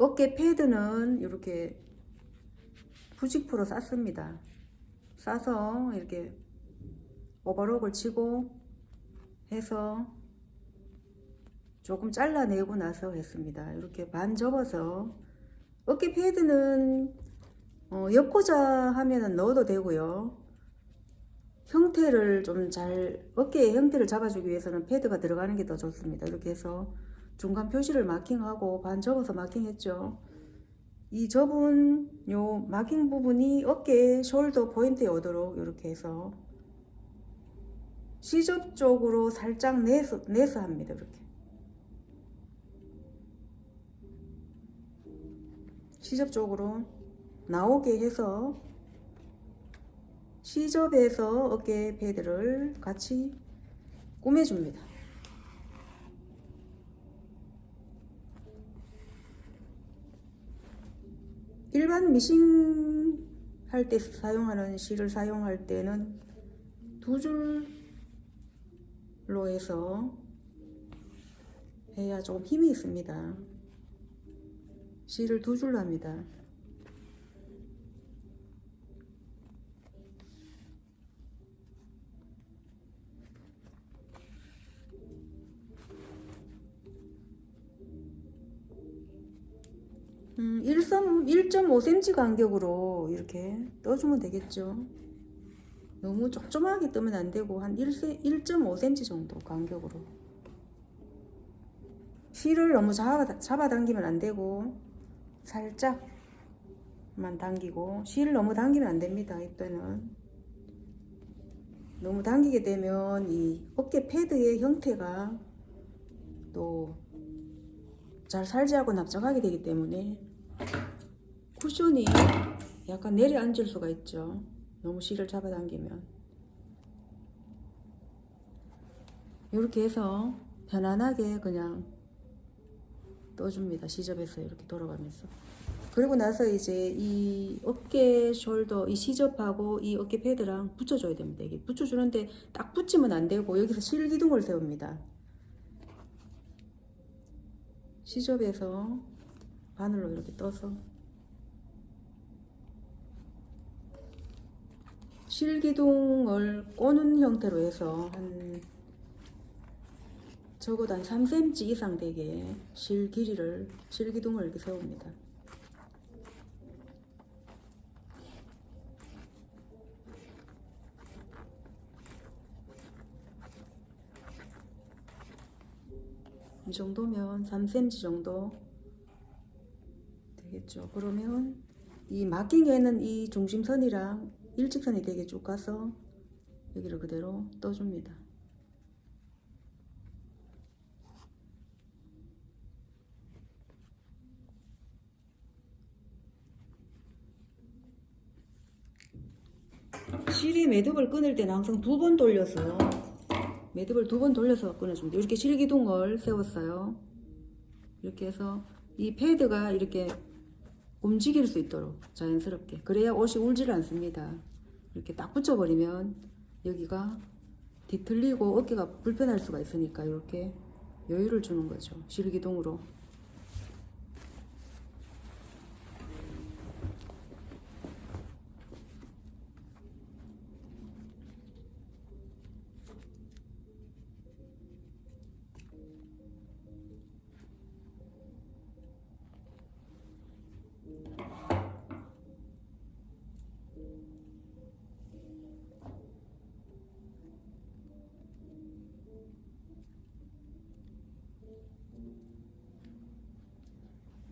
어깨 패드는 이렇게 부직포로 쌌습니다. 싸서 이렇게 오버록을 치고 해서 조금 잘라내고 나서 했습니다. 이렇게 반 접어서 어깨 패드는 엮고자 하면은 넣어도 되고요. 형태를 좀 어깨의 형태를 잡아주기 위해서는 패드가 들어가는 게 더 좋습니다. 이렇게 해서 중간 표시를 마킹하고 반 접어서 마킹했죠. 이 접은 요 마킹 부분이 어깨 숄더 포인트에 오도록 이렇게 해서 C접 쪽으로 살짝 내서 합니다. 이렇게 C접 쪽으로 나오게 해서 C접에서 어깨 패드를 같이 꾸며줍니다. 일반 미싱 할 때 사용하는 실을 사용할 때는 두 줄로 해서 해야 조금 힘이 있습니다. 실을 두 줄로 합니다. 음, 1.5cm 간격으로 이렇게 떠주면 되겠죠. 너무 촘촘하게 뜨면 안 되고 한 1.5cm 정도 간격으로. 실을 너무 잡아당기면 안 되고 살짝만 당기고, 실을 너무 당기면 안 됩니다. 이때는 너무 당기게 되면 이 어깨 패드의 형태가 또 잘 살지 않고 납작하게 되기 때문에 쿠션이 약간 내려앉을 수가 있죠. 너무 실을 잡아당기면. 이렇게 해서 편안하게 그냥 떠줍니다. C접에서 이렇게 돌아가면서. 그리고 나서 이제 이 어깨 숄더, 이 C접하고 이 어깨 패드랑 붙여줘야 됩니다. 이게 붙여주는데 딱 붙이면 안 되고 여기서 실기둥을 세웁니다. C접에서 바늘로 이렇게 떠서 실기둥을 꼬는 형태로 해서 적어도 한 3cm 이상 되게 실기둥을 이렇게 세웁니다. 이 정도면 3cm 정도 되겠죠. 그러면 이 마킹에는 이 중심선이랑 일직선이 되게 쭉 가서 여기를 그대로 떠줍니다. 실이 매듭을 끊을 때는 항상 매듭을 두 번 돌려서 끊어줍니다. 이렇게 실기둥을 세웠어요. 이렇게 해서 이 패드가 이렇게 움직일 수 있도록 자연스럽게, 그래야 옷이 울지를 않습니다. 이렇게 딱 붙여버리면 여기가 뒤틀리고 어깨가 불편할 수가 있으니까 이렇게 여유를 주는 거죠. 실기둥으로.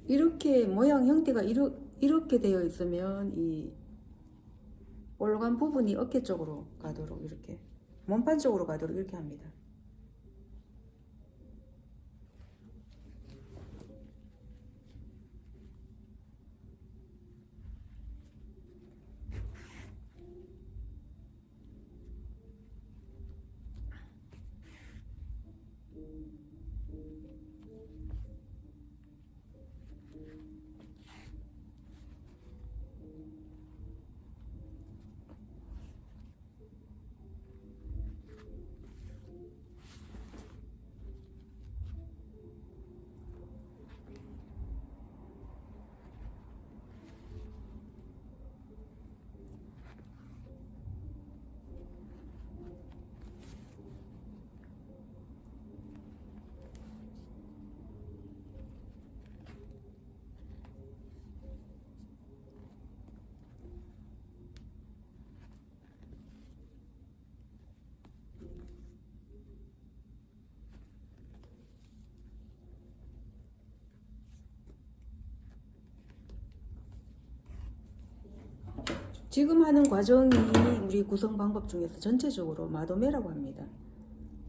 이렇게 모양 형태가 이렇게 되어 있으면 이 올라간 부분이 어깨 쪽으로 가도록, 이렇게 몸판 쪽으로 가도록 이렇게 합니다. 지금 하는 과정이 우리 구성 방법 중에서 전체적으로 마도매라고 합니다.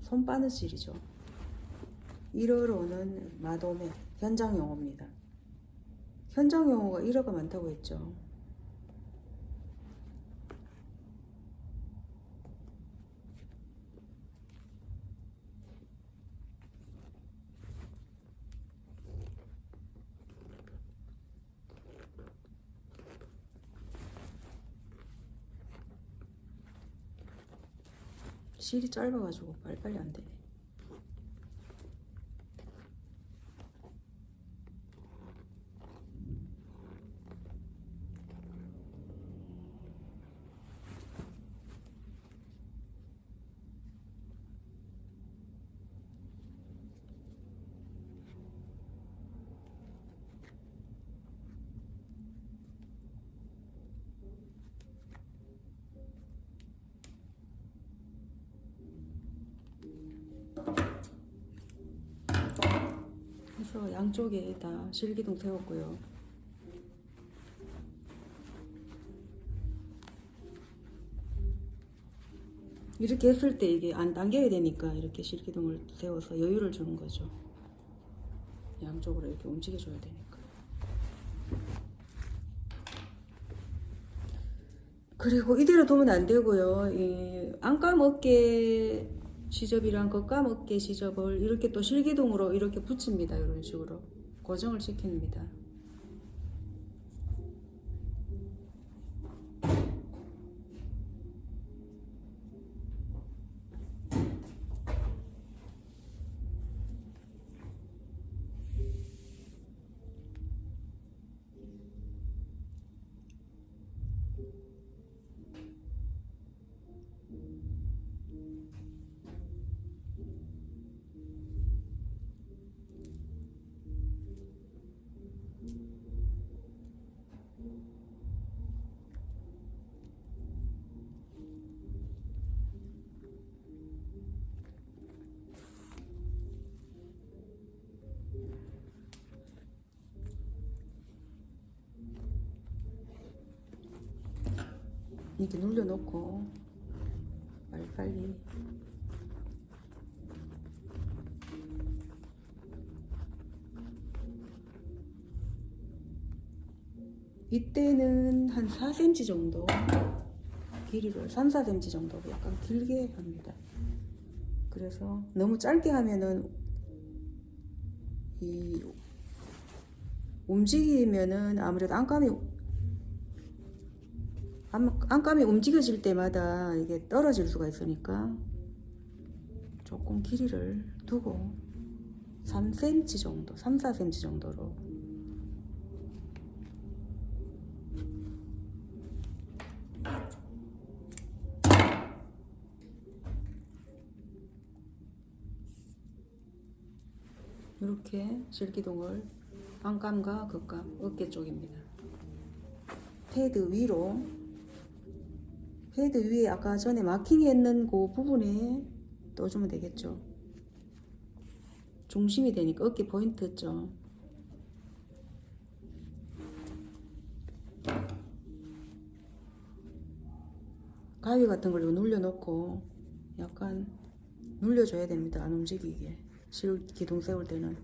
손바느질이죠. 1어로는 마도매, 현장 용어입니다. 현장 용어가 1어가 많다고 했죠. 실이 짧아가지고 빨리빨리 안 되네. 그래서 양쪽에 다 실기둥 세웠고요. 이렇게 했을 때 이게 안 당겨야 되니까 이렇게 실기둥을 세워서 여유를 주는 거죠. 양쪽으로 이렇게 움직여줘야 되니까. 그리고 이대로 두면 안 되고요. 이 안감 어깨 시접이랑 겉감 어깨 시접을 이렇게 또 실기둥으로 이렇게 붙입니다. 이런 식으로 고정을 시킵니다. 이렇게 눌러놓고 빨리빨리 이때는 한 4cm 정도 길이를 3, 4cm 정도 약간 길게 합니다. 그래서 너무 짧게 하면은 이 움직이면은 아무래도 안감이 움직여질 때마다 이게 떨어질 수가 있으니까 조금 길이를 두고 3cm 정도, 3, 4cm 정도로 이렇게 실기둥을 안감과 겉감, 어깨 쪽입니다. 패드 위로, 패드 위에 아까 전에 마킹했는 그 부분에 떠주면 되겠죠. 중심이 되니까 어깨 포인트죠. 가위 같은 걸로 눌려놓고 약간 눌려줘야 됩니다. 안 움직이게. 실기둥 세울 때는.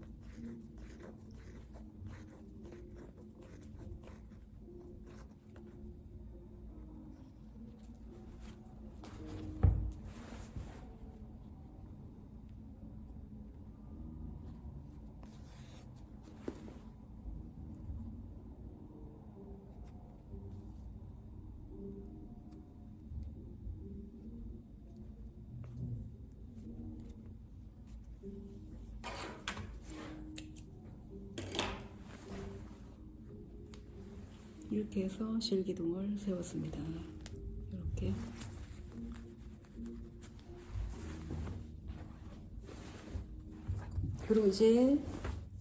이렇게 해서 실기둥을 세웠습니다. 이렇게. 그리고 이제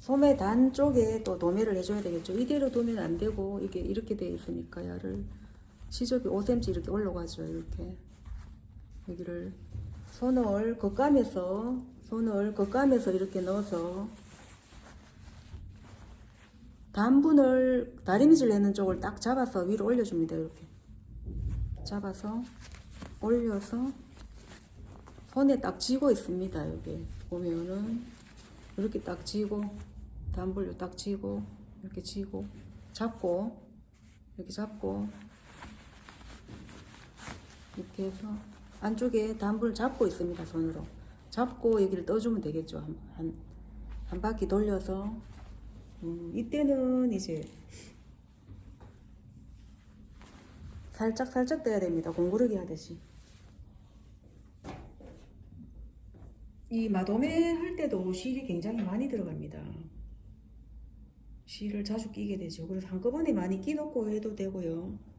소매 단 쪽에 또 도매를 해줘야 되겠죠. 이대로 두면 안 되고 이게 이렇게 되어 있으니까 야를 시접이 5cm 이렇게 올라가죠. 이렇게 여기를 손을 겉감에서 이렇게 넣어서 단분을 다리미질 내는 쪽을 딱 잡아서 위로 올려줍니다. 이렇게 잡아서 올려서 손에 딱 쥐고 있습니다. 여기 보면은 이렇게 딱 쥐고, 단불로 딱 쥐고, 이렇게 쥐고, 잡고, 이렇게 잡고, 이렇게 해서 안쪽에 단불 잡고 있습니다. 손으로 잡고 여기를 떠주면 되겠죠. 한 바퀴 돌려서. 이때는 이제 살짝 떼야 됩니다. 공구르기 하듯이. 이 마도매 할 때도 실이 굉장히 많이 들어갑니다. 실을 자주 끼게 되죠. 그래서 한꺼번에 많이 끼놓고 해도 되고요.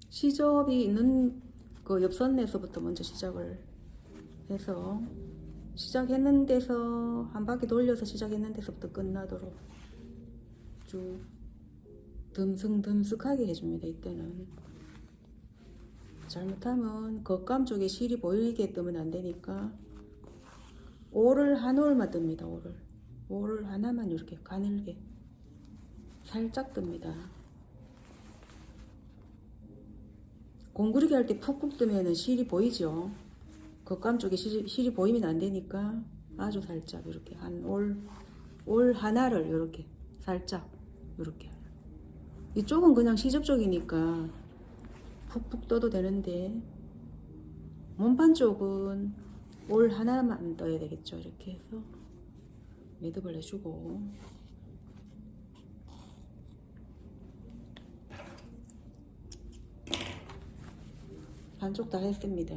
시접이 있는 그 옆선에서부터 먼저 시작을 해서 시작했는 데서 한 바퀴 돌려서 시작했는 데서부터 끝나도록 쭉 듬슥듬슥하게 해줍니다. 이때는 잘못하면 겉감 쪽에 실이 보이게 뜨면 안 되니까 올을 한 올만 뜹니다. 올을 하나만 이렇게 가늘게 살짝 뜹니다. 공구르기 할 때 푹푹 뜨면 실이 보이죠. 겉감 쪽에 실이 보이면 안 되니까 아주 살짝 이렇게 한 올 하나를 이렇게 살짝 이렇게. 이쪽은 그냥 시접 쪽이니까 푹푹 떠도 되는데 몸판 쪽은 올 하나만 떠야 되겠죠. 이렇게 해서 매듭을 해주고, 반쪽 다 했습니다.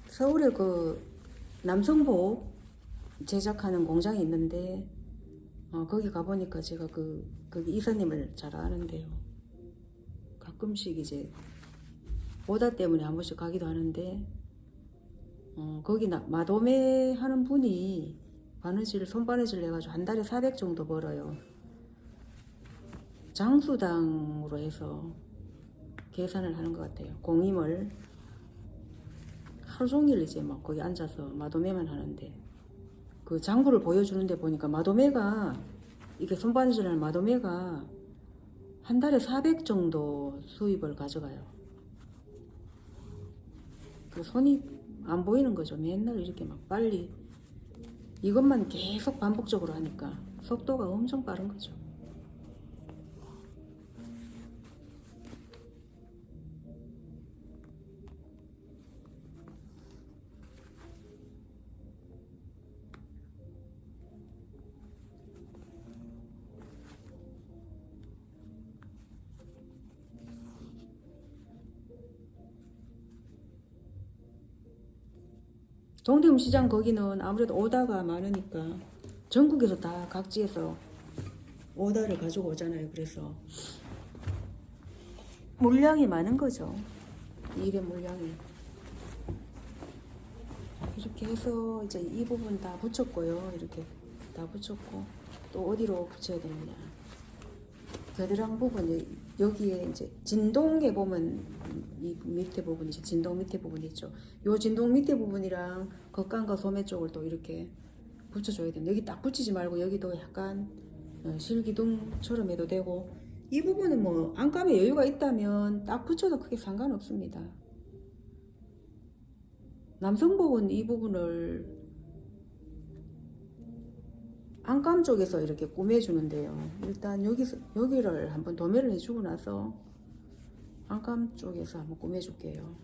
서울에 그 남성복 제작하는 공장이 있는데 거기 가보니까 제가 거기 이사님을 잘 아는데요. 가끔씩 이제 오다 때문에 한 번씩 가기도 하는데 거기 마도매 하는 분이 손바느질 해가지고 한 달에 400 정도 벌어요. 장수당으로 해서 계산을 하는 것 같아요. 공임을 하루 종일 이제 막 거기 앉아서 마도매만 하는데 그 장부를 보여주는데 보니까 마도매가 이게 손바느질하는 마도매가 한 달에 400 정도 수입을 가져가요. 그 손이 안 보이는 거죠. 맨날 이렇게 막 빨리 이것만 계속 반복적으로 하니까 속도가 엄청 빠른 거죠. 동대문시장 거기는 아무래도 오다가 많으니까 전국에서 다 각지에서 오다를 가지고 오잖아요. 그래서 물량이 많은 거죠. 일의 물량이. 이렇게 해서 이제 이 부분 다 붙였고요. 이렇게 다 붙였고 또 어디로 붙여야 되느냐. 겨드랑 부분 여기에 이제 진동에 보면 이 밑에 부분 이제 진동 밑에 부분 있죠. 요 진동 밑에 부분이랑 겉감과 소매 쪽을 또 이렇게 붙여줘야 됩니다. 여기 딱 붙이지 말고 여기도 약간 실기둥처럼 해도 되고 이 부분은 뭐 안감에 여유가 있다면 딱 붙여도 크게 상관없습니다. 남성복은 이 부분을 안감 쪽에서 이렇게 꾸며주는데요. 일단 여기를 한번 도매를 해주고 나서 안감 쪽에서 한번 꾸며줄게요.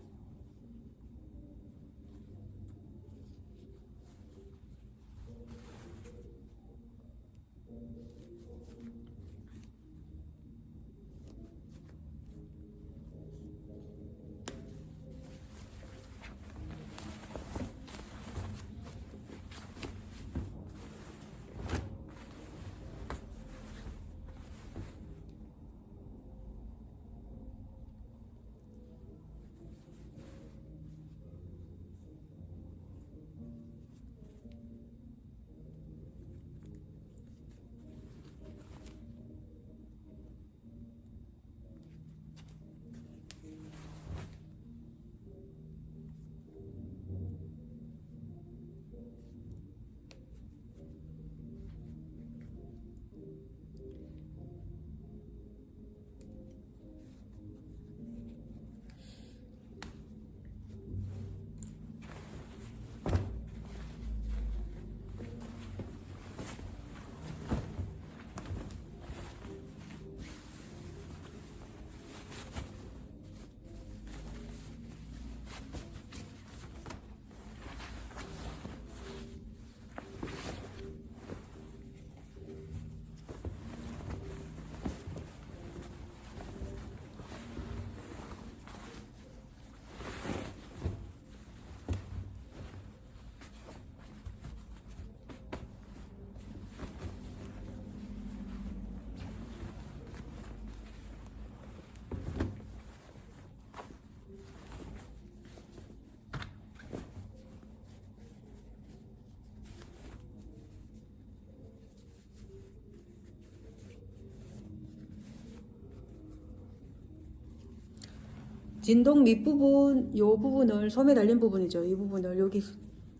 진동 밑부분, 요 부분을 소매 달린 부분이죠. 이 부분을 여기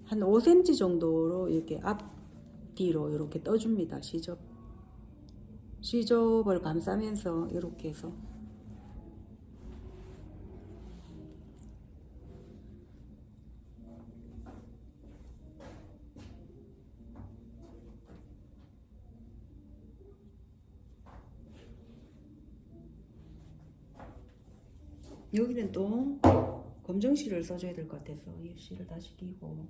한 5cm 정도로 이렇게 앞뒤로 이렇게 떠줍니다. 시접을 감싸면서 이렇게 해서 여기는 또 검정실을 써줘야 될 것 같아서 이 실을 다시 끼고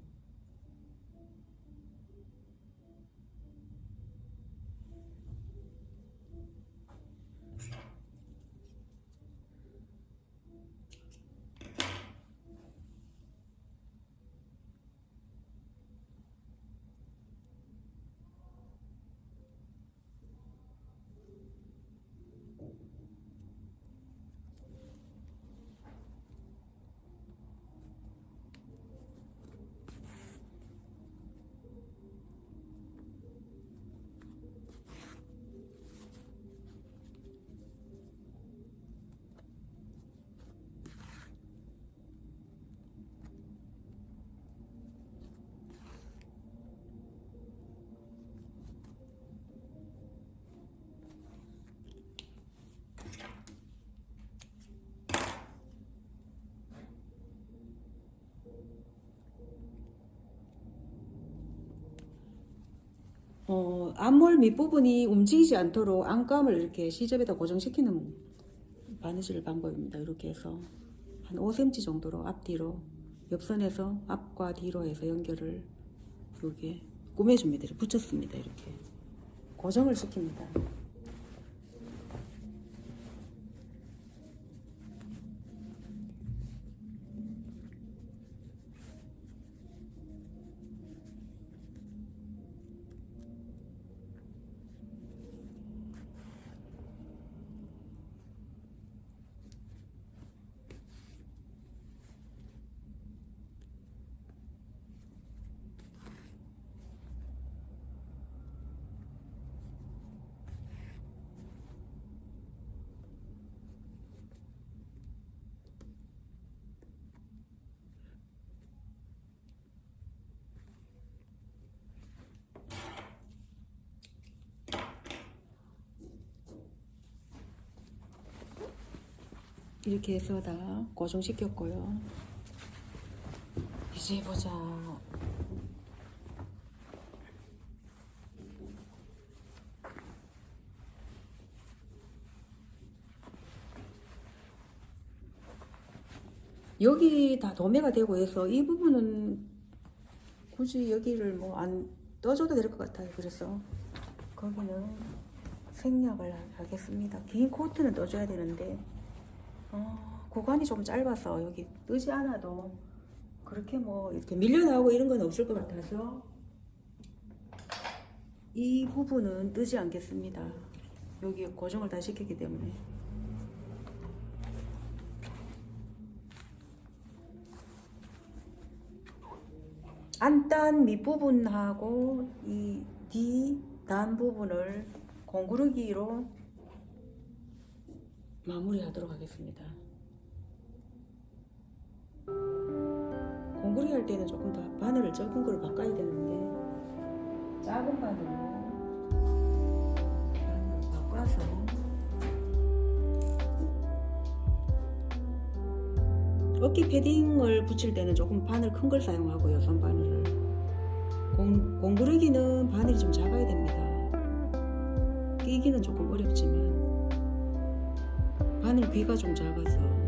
앞몰 밑부분이 움직이지 않도록 안감을 이렇게 시접에다 고정시키는 바느질 방법입니다. 이렇게 해서 한 5cm 정도로 앞뒤로 옆선에서 앞과 뒤로 해서 연결을 이렇게 꾸며줍니다. 이렇게 붙였습니다. 이렇게 고정을 시킵니다. 이렇게 해서 다 고정시켰고요. 이제 보자. 여기 다 도매가 되고 해서 이 부분은 굳이 여기를 뭐 안 떠줘도 될 것 같아요. 그래서 거기는 생략을 하겠습니다. 긴 코트는 떠줘야 되는데 구간이 좀 짧아서 여기 뜨지 않아도 그렇게 뭐 이렇게 밀려 나오고 이런 건 없을 것 같아서 이 부분은 뜨지 않겠습니다. 여기 고정을 다 시켰기 때문에. 안단 밑부분하고 이 뒤 단 부분을 공구르기로 마무리하도록 하겠습니다. 공구르기 할 때는 조금 더 바늘을 적은 거로 바꿔야 되는데 작은 바늘로 바꿔서 어깨 패딩을 붙일 때는 조금 바늘 큰 걸 사용하고요. 손바늘을. 공구르기는 바늘이 좀 작아야 됩니다. 끼기는 조금 어렵지만 바늘 귀가 좀 작아서